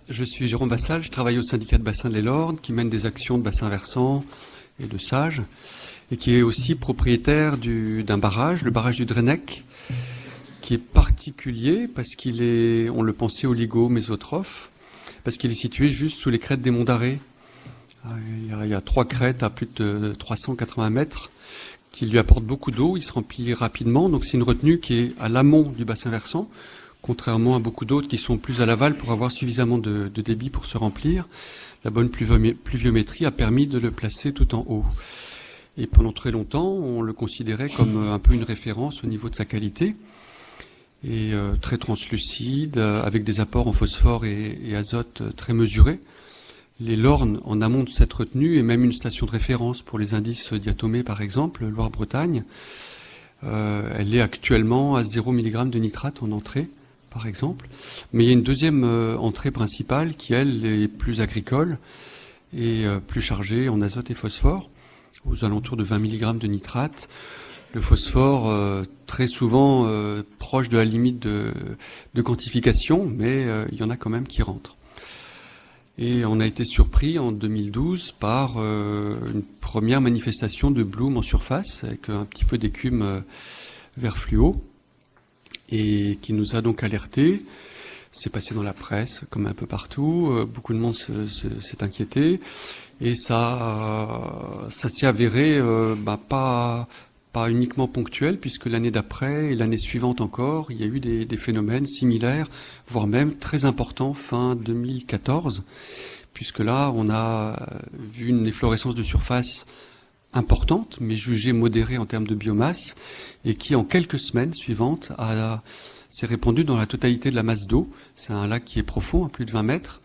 Je suis Jérôme Vassal, je travaille au syndicat de bassin de l'Elorn qui mène des actions de bassin versant et de sage et qui est aussi propriétaire d'un barrage, le barrage du Drennec, qui est particulier parce qu'il est, on le pensait oligo-mésotrophe, parce qu'il est situé juste sous les crêtes des monts d'Arrée. Il y a 3 crêtes à plus de 380 mètres qui lui apportent beaucoup d'eau, il se remplit rapidement, donc c'est une retenue qui est à l'amont du bassin versant, contrairement à beaucoup d'autres qui sont plus à l'aval pour avoir suffisamment de débit pour se remplir. La bonne pluviométrie a permis de le placer tout en haut. Et pendant très longtemps, on le considérait comme un peu une référence au niveau de sa qualité, et très translucide, avec des apports en phosphore et azote très mesurés. Les Lornes, en amont de cette retenue, est même une station de référence pour les indices diatomées, par exemple, Loire-Bretagne. Elle est actuellement à 0 mg de nitrate en entrée, par exemple. Mais il y a une deuxième entrée principale qui, elle, est plus agricole et plus chargée en azote et phosphore, aux alentours de 20 mg de nitrate. Le phosphore, très souvent proche de la limite de quantification, mais il y en a quand même qui rentrent. Et on a été surpris en 2012 par une première manifestation de bloom en surface, avec un petit peu d'écume vert fluo, et qui nous a donc alertés. C'est passé dans la presse, comme un peu partout. Beaucoup de monde s'est inquiété. Et ça s'est avéré pas uniquement ponctuel, puisque l'année d'après et l'année suivante encore, il y a eu des phénomènes similaires, voire même très importants fin 2014, puisque là, on a vu une efflorescence de surface importante, mais jugée modérée en termes de biomasse, et qui, en quelques semaines suivantes, s'est répandue dans la totalité de la masse d'eau. C'est un lac qui est profond, à plus de 20 mètres.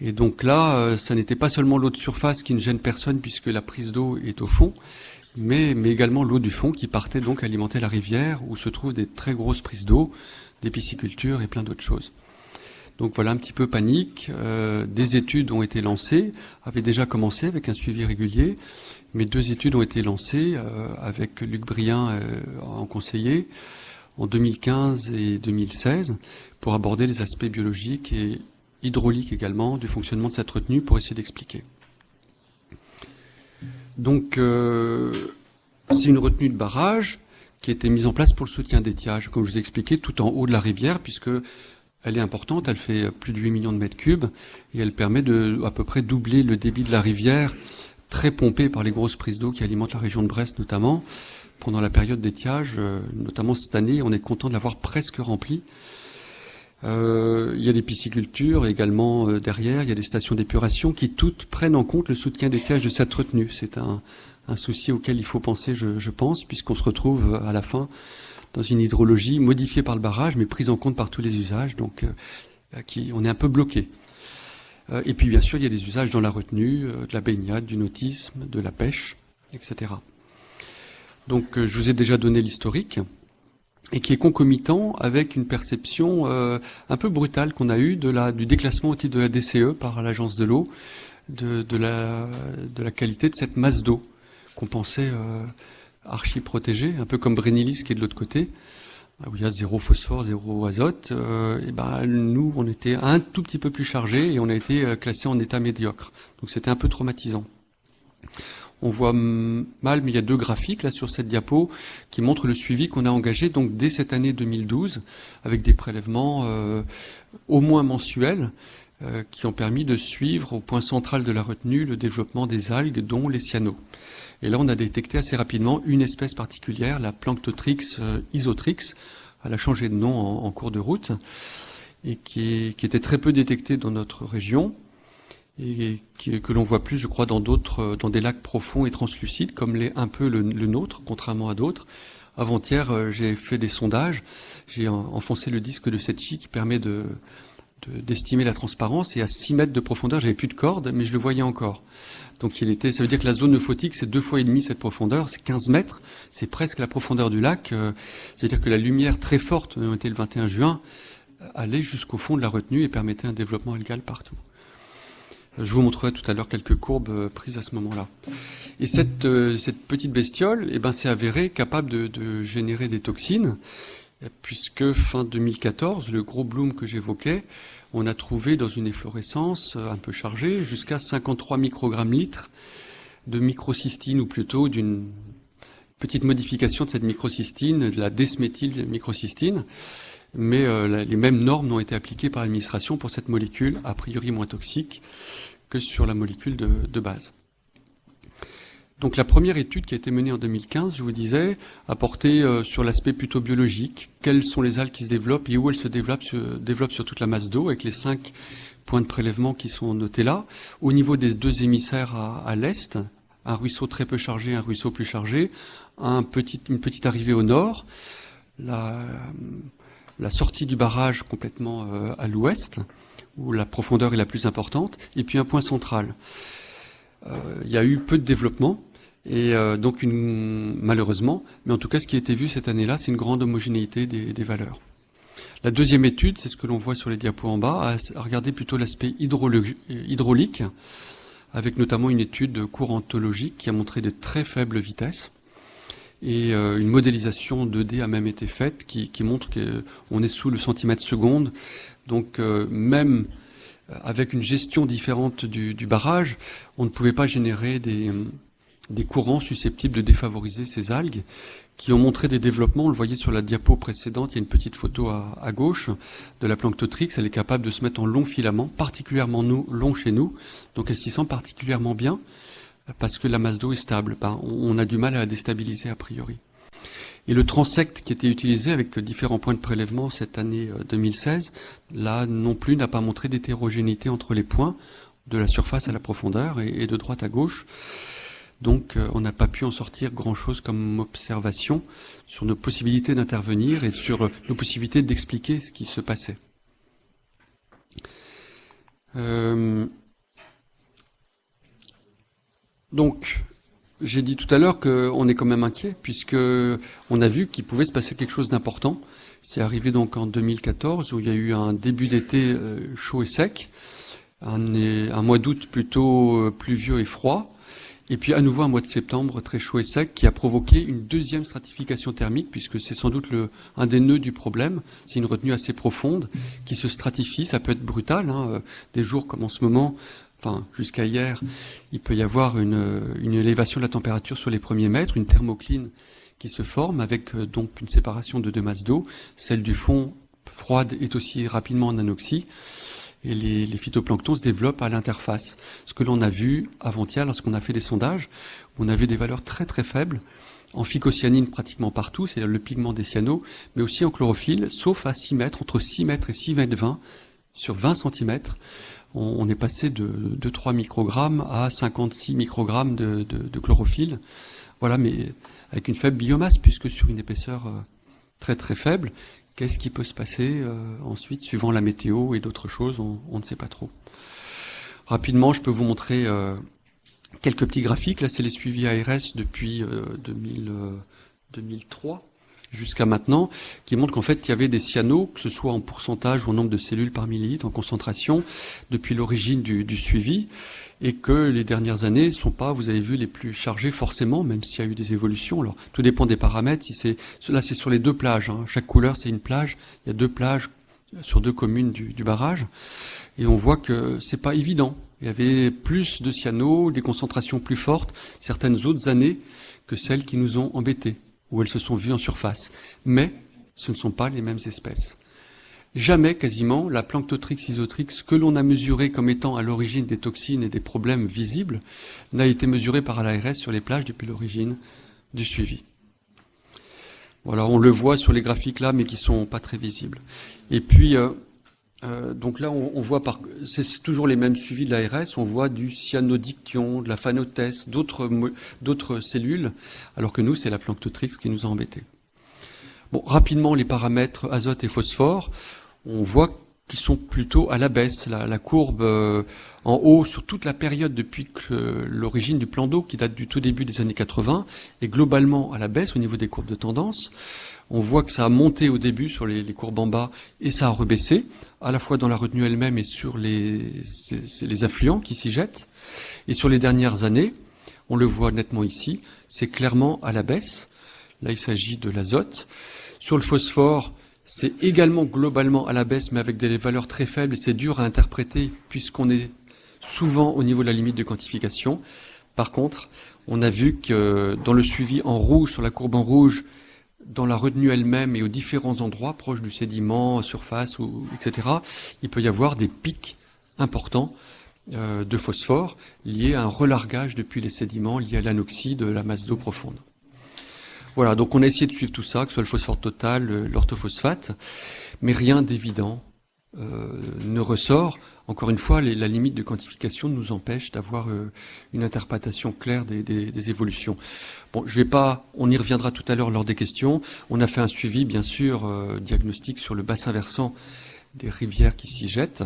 Et donc là, ça n'était pas seulement l'eau de surface qui ne gêne personne, puisque la prise d'eau est au fond, mais également l'eau du fond qui partait donc alimenter la rivière où se trouvent des très grosses prises d'eau, des piscicultures et plein d'autres choses. Donc voilà un petit peu panique. Des études ont été lancées, avaient déjà commencé avec un suivi régulier, mais 2 études ont été lancées avec Luc Brien en conseiller en 2015 et 2016 pour aborder les aspects biologiques et hydrauliques également du fonctionnement de cette retenue pour essayer d'expliquer. Donc, c'est une retenue de barrage qui a été mise en place pour le soutien d'étiage, comme je vous ai expliqué, tout en haut de la rivière, puisque elle est importante, elle fait plus de 8 millions de mètres cubes, et elle permet de à peu près doubler le débit de la rivière, très pompé par les grosses prises d'eau qui alimentent la région de Brest notamment, pendant la période d'étiage, notamment cette année, on est content de l'avoir presque remplie. Il y a des piscicultures également derrière, il y a des stations d'épuration qui toutes prennent en compte le soutien d'étiage de cette retenue. C'est un souci auquel il faut penser, je pense, puisqu'on se retrouve à la fin dans une hydrologie modifiée par le barrage, mais prise en compte par tous les usages, donc on est un peu bloqué. Et puis bien sûr, il y a des usages dans la retenue, de la baignade, du nautisme, de la pêche, etc. Donc je vous ai déjà donné l'historique, et qui est concomitant avec une perception un peu brutale qu'on a eue du déclassement au titre de la DCE par l'Agence de l'eau, de la qualité de cette masse d'eau qu'on pensait archi protégée, un peu comme Brennilis qui est de l'autre côté, où il y a 0 phosphore, 0 azote. Et nous, on était un tout petit peu plus chargés et on a été classé en état médiocre. Donc c'était un peu traumatisant. On voit mal, mais il y a 2 graphiques là sur cette diapo qui montrent le suivi qu'on a engagé donc dès cette année 2012 avec des prélèvements au moins mensuels qui ont permis de suivre au point central de la retenue le développement des algues, dont les cyanos. Et là, on a détecté assez rapidement une espèce particulière, la Planctotrix isotrix. Elle a changé de nom en cours de route et qui était très peu détectée dans notre région, et que l'on voit plus, je crois, dans des lacs profonds et translucides, comme l'est un peu le nôtre, contrairement à d'autres. Avant-hier, j'ai fait des sondages, j'ai enfoncé le disque de Secchi qui permet d'estimer la transparence, et à 6 mètres de profondeur, j'avais plus de corde, mais je le voyais encore. Donc ça veut dire que la zone euphotique, c'est 2 fois et demi cette profondeur, c'est 15 mètres, c'est presque la profondeur du lac. C'est-à-dire que la lumière très forte, on était le 21 juin, allait jusqu'au fond de la retenue et permettait un développement algal partout. Je vous montrerai tout à l'heure quelques courbes prises à ce moment-là. Et cette petite bestiole, s'est avérée capable de générer des toxines puisque fin 2014, le gros bloom que j'évoquais, on a trouvé dans une efflorescence un peu chargée jusqu'à 53 microgrammes litres de microcystine, ou plutôt d'une petite modification de cette microcystine, de la desméthylmicrocystine, mais les mêmes normes n'ont été appliquées par l'administration pour cette molécule, a priori moins toxique que sur la molécule de base. Donc la première étude qui a été menée en 2015, je vous disais, a porté sur l'aspect plutôt biologique, quelles sont les algues qui se développent et où elles se développent sur toute la masse d'eau, avec les 5 points de prélèvement qui sont notés là. Au niveau des 2 émissaires à l'est, un ruisseau très peu chargé, un ruisseau plus chargé, une petite arrivée au nord, la sortie du barrage complètement à l'ouest, où la profondeur est la plus importante, et puis un point central. Il y a eu peu de développement, et donc malheureusement, mais en tout cas ce qui a été vu cette année-là, c'est une grande homogénéité des valeurs. La deuxième étude, c'est ce que l'on voit sur les diapos en bas, a regardé plutôt l'aspect hydraulique, avec notamment une étude courantologique qui a montré de très faibles vitesses, et une modélisation 2D a même été faite qui montre qu'on est sous le centimètre seconde, donc même avec une gestion différente du barrage, on ne pouvait pas générer des courants susceptibles de défavoriser ces algues, qui ont montré des développements. On le voyait sur la diapo précédente, il y a une petite photo à gauche de la Planctotrix. Elle est capable de se mettre en long filament, particulièrement long chez nous, donc elle s'y sent particulièrement bien, parce que la masse d'eau est stable. On a du mal à la déstabiliser a priori. Et le transect qui était utilisé avec différents points de prélèvement cette année 2016, là non plus n'a pas montré d'hétérogénéité entre les points, de la surface à la profondeur et de droite à gauche. Donc on n'a pas pu en sortir grand-chose comme observation sur nos possibilités d'intervenir et sur nos possibilités d'expliquer ce qui se passait. Donc, j'ai dit tout à l'heure qu'on est quand même inquiet, puisque on a vu qu'il pouvait se passer quelque chose d'important. C'est arrivé donc en 2014, où il y a eu un début d'été chaud et sec, un mois d'août plutôt pluvieux et froid, et puis à nouveau un mois de septembre très chaud et sec, qui a provoqué une deuxième stratification thermique, puisque c'est sans doute un des nœuds du problème. C'est une retenue assez profonde qui se stratifie, ça peut être brutal, des jours comme en ce moment. Enfin, jusqu'à hier, il peut y avoir une élévation de la température sur les premiers mètres, une thermocline qui se forme avec donc une séparation de 2 masses d'eau. Celle du fond froide est aussi rapidement en anoxie et les phytoplanctons se développent à l'interface. Ce que l'on a vu avant-hier lorsqu'on a fait des sondages, on avait des valeurs très très faibles en phycocyanine pratiquement partout, c'est le pigment des cyanos, mais aussi en chlorophylle, sauf à 6 mètres, entre 6 mètres et 6 mètres 20 sur 20 cm. On est passé de 3 microgrammes à 56 microgrammes de chlorophylle. Voilà, mais avec une faible biomasse, puisque sur une épaisseur très très faible, qu'est-ce qui peut se passer ensuite, suivant la météo et d'autres choses, on ne sait pas trop. Rapidement, je peux vous montrer quelques petits graphiques. Là, c'est les suivis ARS depuis 2003. Jusqu'à maintenant, qui montre qu'en fait, il y avait des cyanos, que ce soit en pourcentage ou en nombre de cellules par millilitre, en concentration, depuis l'origine du suivi, et que les dernières années ne sont pas, vous avez vu, les plus chargées forcément, même s'il y a eu des évolutions. Alors, tout dépend des paramètres. Là, c'est sur les 2 plages. Chaque couleur, c'est une plage. Il y a 2 plages sur 2 communes du barrage. Et on voit que c'est pas évident. Il y avait plus de cyanos, des concentrations plus fortes, certaines autres années que celles qui nous ont embêtés, où elles se sont vues en surface. Mais ce ne sont pas les mêmes espèces. Jamais, quasiment, la Planctotrix isotrix, que l'on a mesurée comme étant à l'origine des toxines et des problèmes visibles, n'a été mesurée par l'ARS sur les plages depuis l'origine du suivi. Voilà, on le voit sur les graphiques là, mais qui sont pas très visibles. Et puis, donc là, on voit, c'est toujours les mêmes suivis de l'ARS, on voit du cyanodictyon, de la phanotès, d'autres cellules, alors que nous, c'est la Planctotrix qui nous a embêtés. Bon, rapidement, les paramètres azote et phosphore, on voit qu'ils sont plutôt à la baisse. La courbe en haut, sur toute la période depuis l'origine du plan d'eau, qui date du tout début des années 80, est globalement à la baisse au niveau des courbes de tendance. On voit que ça a monté au début sur les courbes en bas et ça a rebaissé, à la fois dans la retenue elle-même et sur les affluents qui s'y jettent. Et sur les dernières années, on le voit nettement ici, c'est clairement à la baisse. Là, il s'agit de l'azote. Sur le phosphore, c'est également globalement à la baisse, mais avec des valeurs très faibles, et c'est dur à interpréter puisqu'on est souvent au niveau de la limite de quantification. Par contre, on a vu que dans le suivi en rouge, sur la courbe en rouge, dans la retenue elle-même et aux différents endroits, proches du sédiment, surface, etc., il peut y avoir des pics importants de phosphore liés à un relargage depuis les sédiments, liés à l'anoxie de la masse d'eau profonde. Voilà, donc on a essayé de suivre tout ça, que ce soit le phosphore total, l'orthophosphate, mais rien d'évident ne ressort. Encore une fois, la limite de quantification nous empêche d'avoir une interprétation claire des évolutions. Bon, je vais pas, on y reviendra tout à l'heure lors des questions. On a fait un suivi, bien sûr, diagnostic sur le bassin versant des rivières qui s'y jettent.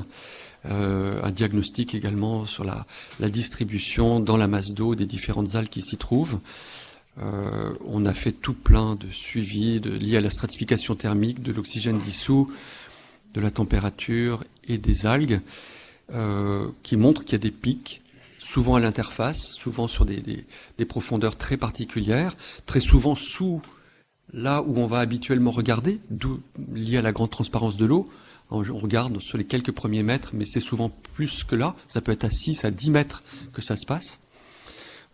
Un diagnostic également sur la distribution dans la masse d'eau des différentes algues qui s'y trouvent. On a fait tout plein de suivis liés à la stratification thermique, de l'oxygène dissous, de la température et des algues, qui montrent qu'il y a des pics, souvent à l'interface, souvent sur des profondeurs très particulières, très souvent sous là où on va habituellement regarder, d'où lié à la grande transparence de l'eau. On regarde sur les quelques premiers mètres, mais c'est souvent plus que là. Ça peut être à 6 à 10 mètres que ça se passe.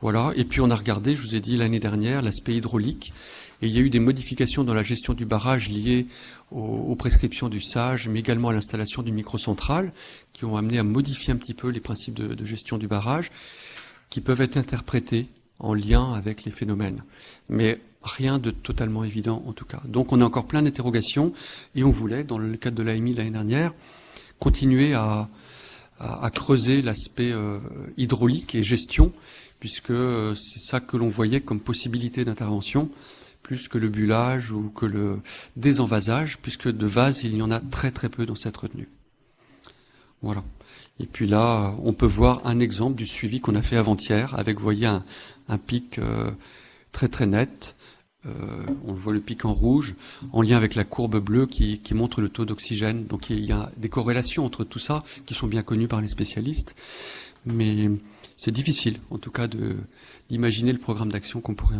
Voilà. Et puis on a regardé, je vous ai dit l'année dernière, l'aspect hydraulique. Et il y a eu des modifications dans la gestion du barrage liées aux prescriptions du SAGE, mais également à l'installation du microcentrale, qui ont amené à modifier un petit peu les principes de gestion du barrage, qui peuvent être interprétés en lien avec les phénomènes. Mais rien de totalement évident en tout cas. Donc on a encore plein d'interrogations et on voulait, dans le cadre de l'AMI l'année dernière, continuer à creuser l'aspect hydraulique et gestion, puisque c'est ça que l'on voyait comme possibilité d'intervention, plus que le bullage ou que le désenvasage, puisque de vase, il y en a très très peu dans cette retenue. Voilà. Et puis là, on peut voir un exemple du suivi qu'on a fait avant-hier, avec, vous voyez, un pic très très net. On voit le pic en rouge, en lien avec la courbe bleue qui montre le taux d'oxygène. Donc il y a des corrélations entre tout ça, qui sont bien connues par les spécialistes. Mais c'est difficile, en tout cas, d'imaginer le programme d'action qu'on pourrait